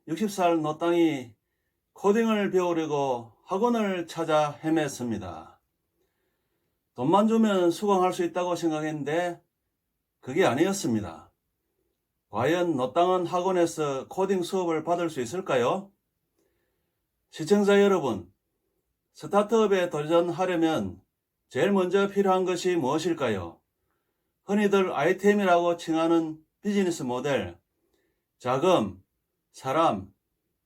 60살 노땅이 코딩을 배우려고 학원을 찾아 헤맸습니다. 돈만 주면 수강할 수 있다고 생각했는데 그게 아니었습니다. 과연 노땅은 학원에서 코딩 수업을 받을 수 있을까요? 시청자 여러분, 스타트업에 도전하려면 제일 먼저 필요한 것이 무엇일까요? 흔히들 아이템이라고 칭하는 비즈니스 모델, 자금, 사람,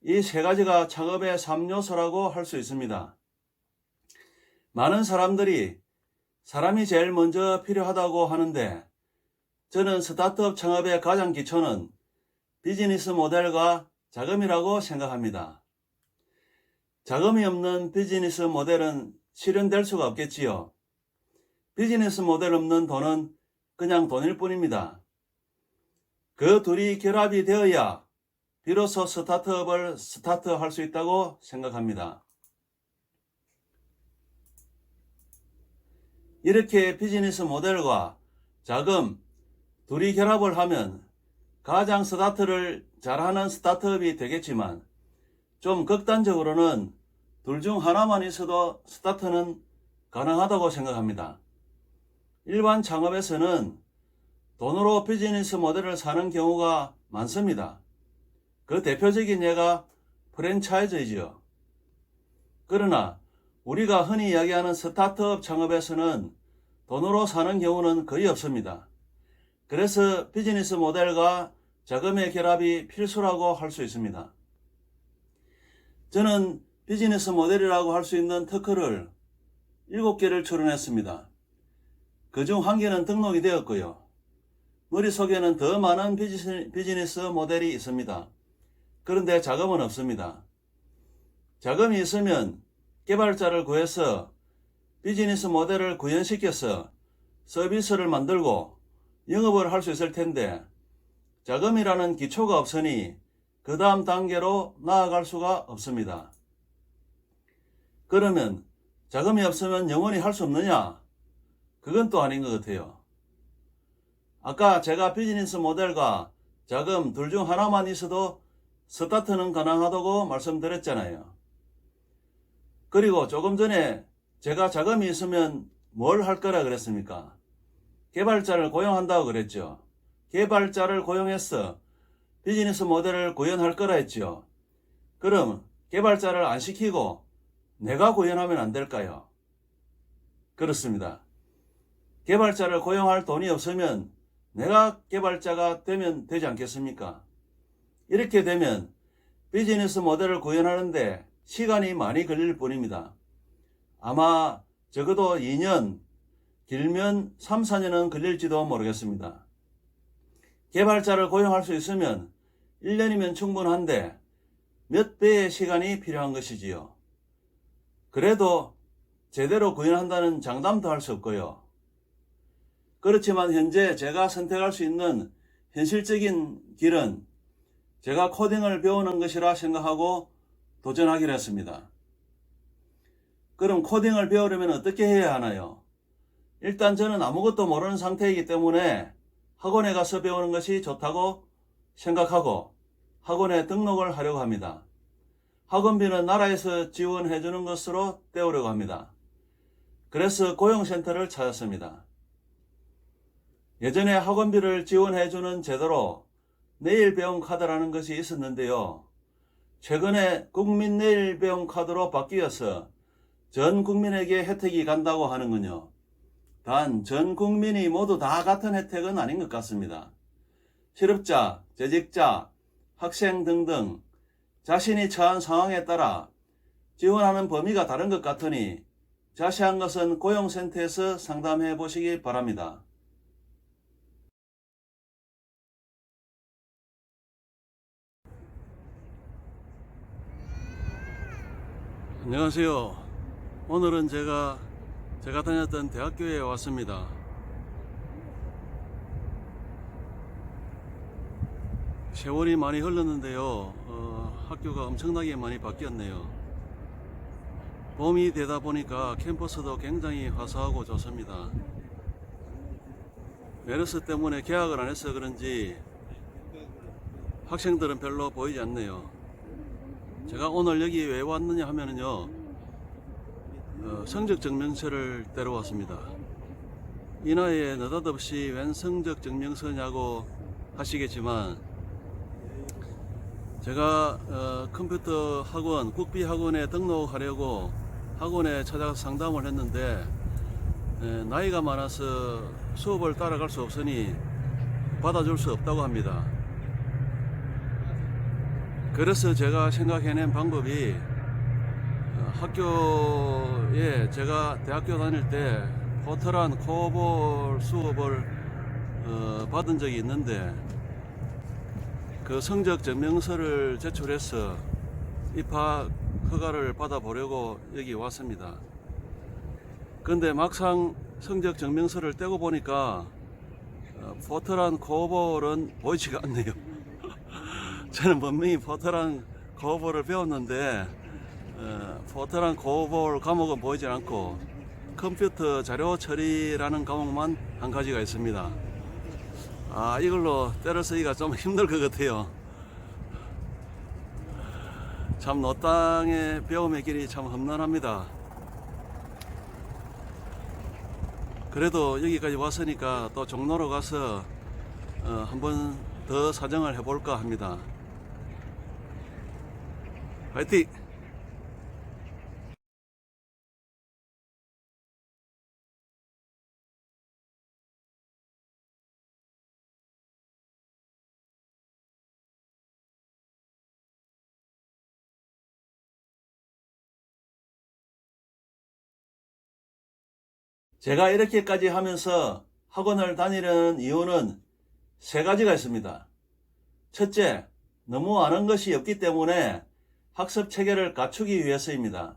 이 세 가지가 창업의 3요소라고 할 수 있습니다. 많은 사람들이 사람이 제일 먼저 필요하다고 하는데 저는 스타트업 창업의 가장 기초는 비즈니스 모델과 자금이라고 생각합니다. 자금이 없는 비즈니스 모델은 실현될 수가 없겠지요. 비즈니스 모델 없는 돈은 그냥 돈일 뿐입니다. 그 둘이 결합이 되어야 비로소 스타트업을 스타트할 수 있다고 생각합니다. 이렇게 비즈니스 모델과 자금 둘이 결합을 하면 가장 스타트를 잘하는 스타트업이 되겠지만 좀 극단적으로는 둘 중 하나만 있어도 스타트는 가능하다고 생각합니다. 일반 창업에서는 돈으로 비즈니스 모델을 사는 경우가 많습니다. 그 대표적인 예가 프랜차이즈이지요. 그러나 우리가 흔히 이야기하는 스타트업 창업에서는 돈으로 사는 경우는 거의 없습니다. 그래서 비즈니스 모델과 자금의 결합이 필수라고 할 수 있습니다. 저는 비즈니스 모델이라고 할 수 있는 특허를 7개를 출원했습니다. 그중 1개는 등록이 되었고요. 머릿속에는 더 많은 비즈니스 모델이 있습니다. 그런데 자금은 없습니다. 자금이 있으면 개발자를 구해서 비즈니스 모델을 구현시켜서 서비스를 만들고 영업을 할 수 있을 텐데 자금이라는 기초가 없으니 그 다음 단계로 나아갈 수가 없습니다. 그러면 자금이 없으면 영원히 할 수 없느냐? 그건 또 아닌 것 같아요. 아까 제가 비즈니스 모델과 자금 둘 중 하나만 있어도 스타트는 가능하다고 말씀드렸잖아요. 그리고 조금 전에 제가 자금이 있으면 뭘 할 거라 그랬습니까? 개발자를 고용한다고 그랬죠. 개발자를 고용해서 비즈니스 모델을 구현할 거라 했죠. 그럼 개발자를 안 시키고 내가 구현하면 안 될까요? 그렇습니다. 개발자를 고용할 돈이 없으면 내가 개발자가 되면 되지 않겠습니까? 이렇게 되면 비즈니스 모델을 구현하는데 시간이 많이 걸릴 뿐입니다. 아마 적어도 2년, 길면 3, 4년은 걸릴지도 모르겠습니다. 개발자를 고용할 수 있으면 1년이면 충분한데 몇 배의 시간이 필요한 것이지요. 그래도 제대로 구현한다는 장담도 할 수 없고요. 그렇지만 현재 제가 선택할 수 있는 현실적인 길은 제가 코딩을 배우는 것이라 생각하고 도전하기로 했습니다. 그럼 코딩을 배우려면 어떻게 해야 하나요? 일단 저는 아무것도 모르는 상태이기 때문에 학원에 가서 배우는 것이 좋다고 생각하고 학원에 등록을 하려고 합니다. 학원비는 나라에서 지원해 주는 것으로 때우려고 합니다. 그래서 고용센터를 찾았습니다. 예전에 학원비를 지원해 주는 제도로 내일배움카드라는 것이 있었는데요. 최근에 국민내일배움카드로 바뀌어서 전 국민에게 혜택이 간다고 하는군요. 단 전 국민이 모두 다 같은 혜택은 아닌 것 같습니다. 실업자, 재직자, 학생 등등 자신이 처한 상황에 따라 지원하는 범위가 다른 것 같으니 자세한 것은 고용센터에서 상담해 보시기 바랍니다. 안녕하세요. 오늘은 제가 다녔던 대학교에 왔습니다. 세월이 많이 흘렀는데요. 학교가 엄청나게 많이 바뀌었네요. 봄이 되다 보니까 캠퍼스도 굉장히 화사하고 좋습니다. 메르스 때문에 개학을 안 해서 그런지 학생들은 별로 보이지 않네요. 제가 오늘 여기 왜 왔느냐 하면은요, 성적 증명서를 떼러 왔습니다. 이 나이에 느닷없이 웬 성적 증명서냐고 하시겠지만, 제가 컴퓨터 학원, 국비 학원에 등록하려고 학원에 찾아가서 상담을 했는데, 나이가 많아서 수업을 따라갈 수 없으니 받아줄 수 없다고 합니다. 그래서 제가 생각해낸 방법이, 학교에 제가 대학교 다닐 때 포트란 코볼 수업을 받은 적이 있는데, 그 성적 증명서를 제출해서 입학 허가를 받아보려고 여기 왔습니다. 근데 막상 성적 증명서를 떼고 보니까 포트란 코볼은 보이지가 않네요. 저는 분명히 포트란 코볼을 배웠는데 포트란 코볼 과목은 보이지 않고 컴퓨터 자료 처리라는 과목만 한 가지가 있습니다. 이걸로 때를 쓰기가 좀 힘들 것 같아요. 참 노땅의 배움의 길이 참 험난합니다. 그래도 여기까지 왔으니까 또 종로로 가서 한번 더 사정을 해볼까 합니다. 화이팅! 제가 이렇게까지 하면서 학원을 다니는 이유는 세 가지가 있습니다. 첫째, 너무 아는 것이 없기 때문에 학습 체계를 갖추기 위해서입니다.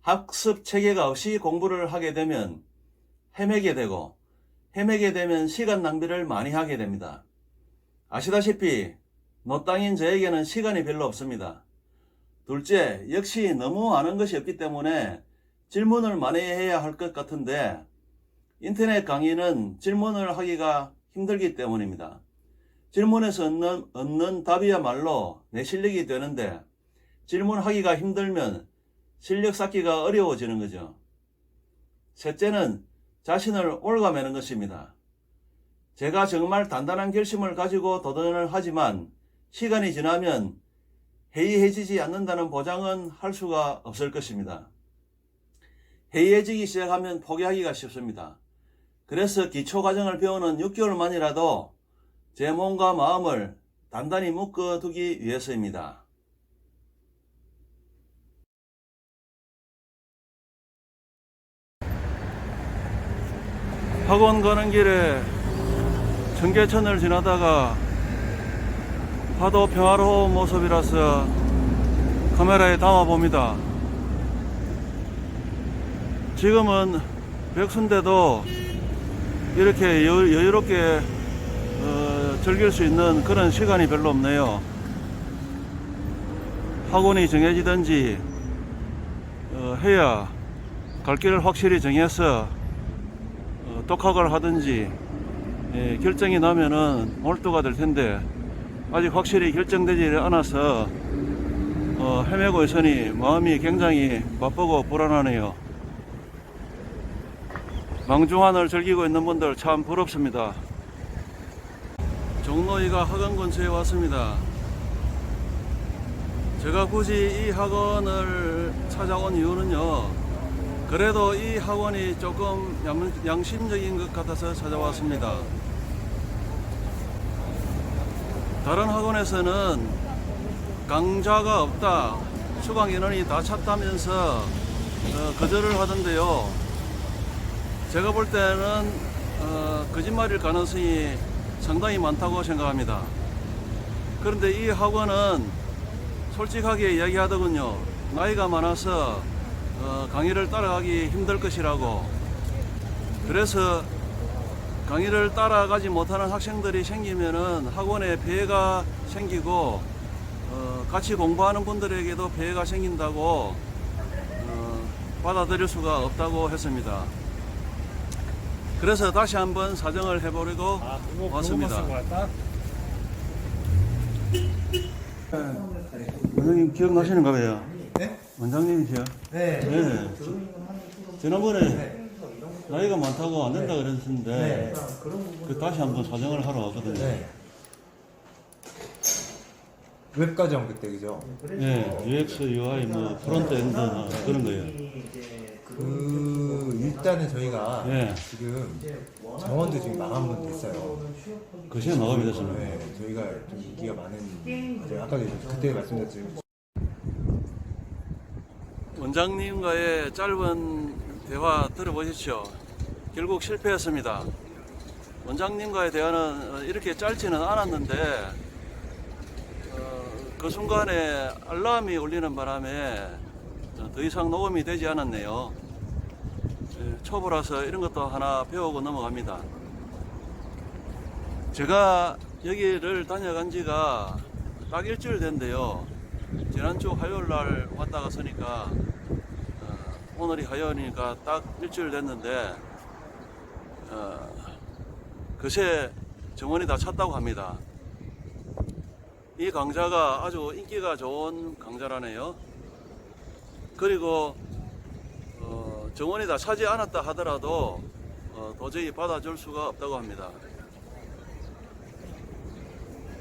학습 체계가 없이 공부를 하게 되면 헤매게 되고, 헤매게 되면 시간 낭비를 많이 하게 됩니다. 아시다시피 노땅인 저에게는 시간이 별로 없습니다. 둘째, 역시 너무 아는 것이 없기 때문에 질문을 많이 해야 할 것 같은데, 인터넷 강의는 질문을 하기가 힘들기 때문입니다. 질문에서 얻는 답이야말로 내 실력이 되는데, 질문하기가 힘들면 실력 쌓기가 어려워지는 거죠. 셋째는 자신을 옭아매는 것입니다. 제가 정말 단단한 결심을 가지고 도전을 하지만 시간이 지나면 해이해지지 않는다는 보장은 할 수가 없을 것입니다. 해이해지기 시작하면 포기하기가 쉽습니다. 그래서 기초과정을 배우는 6개월만이라도 제 몸과 마음을 단단히 묶어두기 위해서입니다. 학원 가는 길에 청계천을 지나다가 하도 평화로운 모습이라서 카메라에 담아봅니다. 지금은 백수인데도 이렇게 여유롭게 즐길 수 있는 그런 시간이 별로 없네요. 학원이 정해지든지 해야 갈 길을 확실히 정해서 독학을 하든지 결정이 나면은 몰두가 될 텐데, 아직 확실히 결정되지 않아서 헤매고 있으니 마음이 굉장히 바쁘고 불안하네요. 망중한을 즐기고 있는 분들 참 부럽습니다. 종로이가 학원 근처에 왔습니다. 제가 굳이 이 학원을 찾아온 이유는요, 그래도 이 학원이 조금 양심적인 것 같아서 찾아왔습니다. 다른 학원에서는 강좌가 없다, 수강 인원이 다 찼다면서 거절을 하던데요. 제가 볼 때는 거짓말일 가능성이 상당히 많다고 생각합니다. 그런데 이 학원은 솔직하게 이야기하더군요. 나이가 많아서 강의를 따라가기 힘들 것이라고. 그래서 강의를 따라가지 못하는 학생들이 생기면은 학원에 폐해가 생기고 같이 공부하는 분들에게도 폐해가 생긴다고 받아들일 수가 없다고 했습니다. 그래서 다시 한번 사정을 해보려고 왔습니다. 원장님 기억나시는가 봐요. 네? 원장님이시요? 네. 네. 지난번에 나이가 많다고 안 된다 그랬는데 네. 그 다시 한번 사정을 하러 왔거든요. 네. 웹과정 그때 그죠? 예, UX, UI, 뭐 프론트엔드나 그런 거예요. 일단은 저희가 예, 지금 정원도 지금 마감은 됐어요. 그 시간 마감이 됐습니다. 네, 저희가 좀 인기가 많은 제가 아까 그때 말씀드렸지만 원장님과의 짧은 대화 들어보십시오. 결국 실패했습니다. 원장님과의 대화는 이렇게 짧지는 않았는데 그 순간에 알람이 울리는 바람에 더 이상 녹음이 되지 않았네요. 초보라서 이런 것도 하나 배우고 넘어갑니다. 제가 여기를 다녀간 지가 딱 일주일 된대요. 지난주 화요일 날 왔다가 서니까 오늘이 화요일이니까 딱 일주일 됐는데 그새 정원이 다 찼다고 합니다. 이 강좌가 아주 인기가 좋은 강좌라네요. 그리고 정원이 다 차지 않았다 하더라도 도저히 받아줄 수가 없다고 합니다.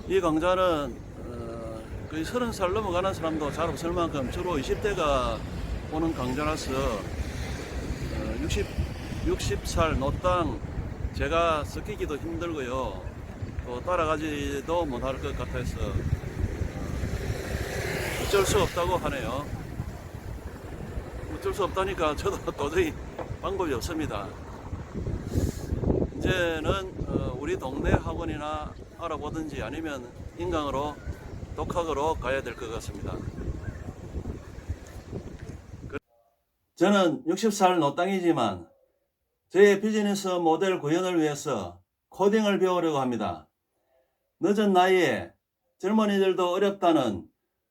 이 강좌는 거의 30살 넘어가는 사람도 잘 없을 만큼 주로 20대가 오는 강좌라서 60살 노땅 제가 섞이기도 힘들고요. 또 따라가지도 못할 것 같아서 어쩔 수 없다고 하네요. 어쩔 수 없다니까 저도 도저히 방법이 없습니다. 이제는 우리 동네 학원이나 알아보든지 아니면 인강으로 독학으로 가야 될 것 같습니다. 저는 60살 노땅이지만 저의 비즈니스 모델 구현을 위해서 코딩을 배우려고 합니다. 늦은 나이에 젊은이들도 어렵다는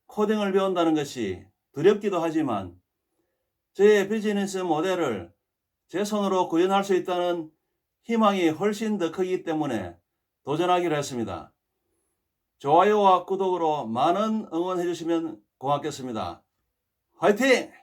코딩을 배운다는 것이 두렵기도 하지만 저의 비즈니스 모델을 제 손으로 구현할 수 있다는 희망이 훨씬 더 크기 때문에 도전하기로 했습니다. 좋아요와 구독으로 많은 응원해 주시면 고맙겠습니다. 화이팅!